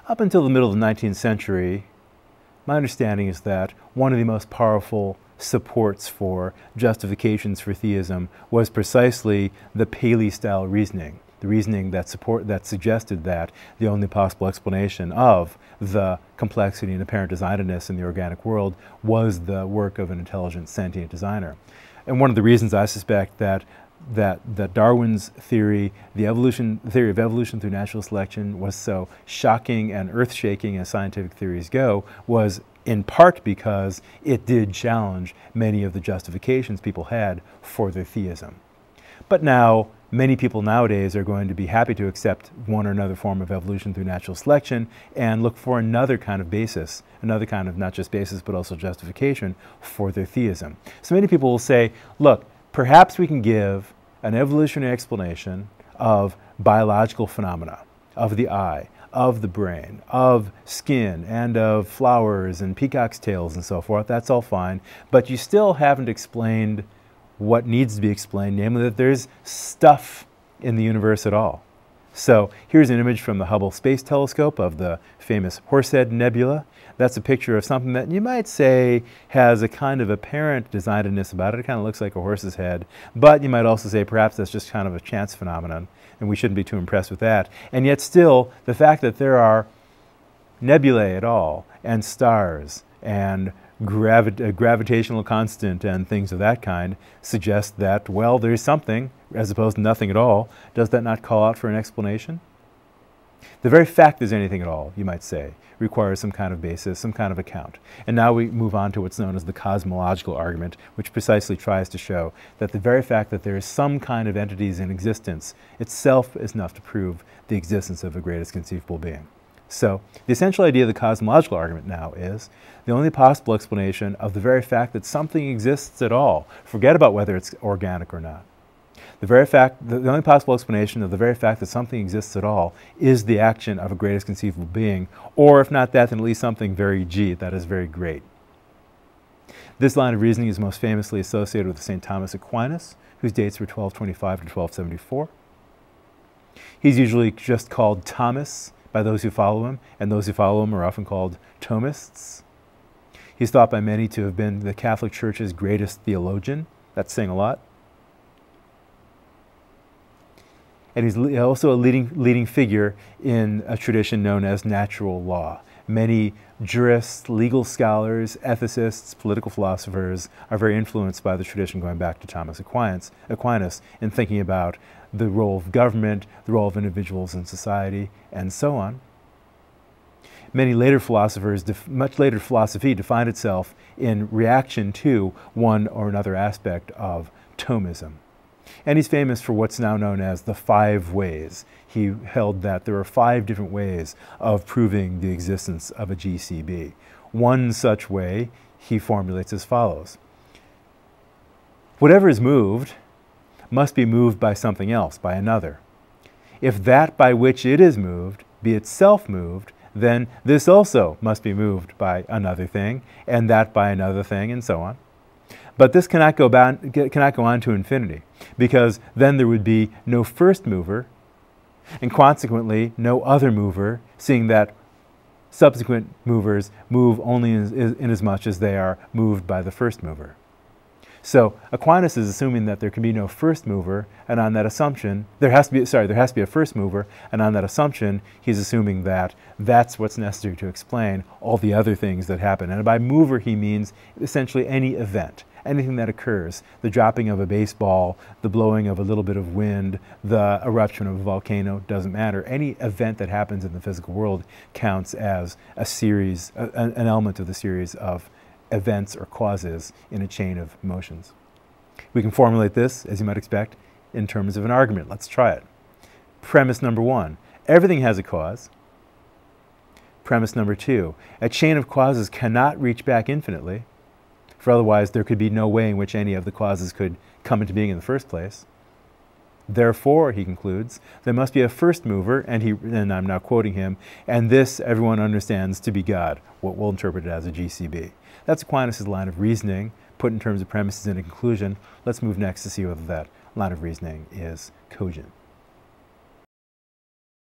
Up until the middle of the 19th century, my understanding is that one of the most powerful supports for justifications for theism was precisely the Paley-style reasoning, the reasoning that suggested that the only possible explanation of the complexity and apparent designedness in the organic world was the work of an intelligent, sentient designer. And one of the reasons I suspect that Darwin's theory, the theory of evolution through natural selection, was so shocking and earth-shaking as scientific theories go was in part because it did challenge many of the justifications people had for their theism. But now, many people nowadays are going to be happy to accept one or another form of evolution through natural selection and look for another kind of basis, another kind of not just basis but also justification for their theism. So many people will say, look, perhaps we can give an evolutionary explanation of biological phenomena, of the eye, of the brain, of skin, and of flowers and peacock's tails and so forth. That's all fine. But you still haven't explained what needs to be explained, namely that there's stuff in the universe at all. So here's an image from the Hubble Space Telescope of the famous Horsehead Nebula. That's a picture of something that you might say has a kind of apparent designedness about it. It kind of looks like a horse's head. But you might also say perhaps that's just kind of a chance phenomenon, and we shouldn't be too impressed with that. And yet still, the fact that there are nebulae at all, and stars, and a gravitational constant and things of that kind suggests that, well, there's something as opposed to nothing at all. Does that not call out for an explanation? The very fact there's anything at all, you might say, requires some kind of basis, some kind of account. And now we move on to what's known as the cosmological argument, which precisely tries to show that the very fact that there is some kind of entities in existence itself is enough to prove the existence of a greatest conceivable being. So the essential idea of the cosmological argument now is the only possible explanation of the very fact that something exists at all. Forget about whether it's organic or not. The only possible explanation of the very fact that something exists at all is the action of a greatest conceivable being, or if not that, then at least something very G, that is very great. This line of reasoning is most famously associated with St. Thomas Aquinas, whose dates were 1225 to 1274. He's usually just called Thomas by those who follow him, and those who follow him are often called Thomists. He's thought by many to have been the Catholic Church's greatest theologian. That's saying a lot. And he's also a leading figure in a tradition known as natural law. Many jurists, legal scholars, ethicists, political philosophers are very influenced by the tradition going back to Thomas Aquinas in thinking about the role of government, the role of individuals in society, and so on. Many later philosophers, much later philosophy defined itself in reaction to one or another aspect of Thomism. And he's famous for what's now known as the 5 ways. He held that there are 5 different ways of proving the existence of a GCB. One such way he formulates as follows. Whatever is moved must be moved by something else, by another. If that by which it is moved be itself moved, then this also must be moved by another thing, and that by another thing, and so on. But this cannot go on to infinity, because then there would be no first mover, and consequently no other mover, seeing that subsequent movers move only in as much as they are moved by the first mover. So Aquinas is assuming that there can be no first mover, and on that assumption, there has to be a first mover, and on that assumption, he's assuming that that's what's necessary to explain all the other things that happen. And by mover, he means essentially any event, anything that occurs, the dropping of a baseball, the blowing of a little bit of wind, the eruption of a volcano, doesn't matter. Any event that happens in the physical world counts as a series, an element of the series of events or causes in a chain of motions. We can formulate this, as you might expect, in terms of an argument. Let's try it. Premise number 1, everything has a cause. Premise number 2, a chain of causes cannot reach back infinitely, for otherwise there could be no way in which any of the causes could come into being in the first place. Therefore, he concludes, there must be a first mover, and I'm now quoting him, and this everyone understands to be God, what we'll interpret it as a GCB. That's Aquinas' line of reasoning, put in terms of premises and a conclusion. Let's move next to see whether that line of reasoning is cogent.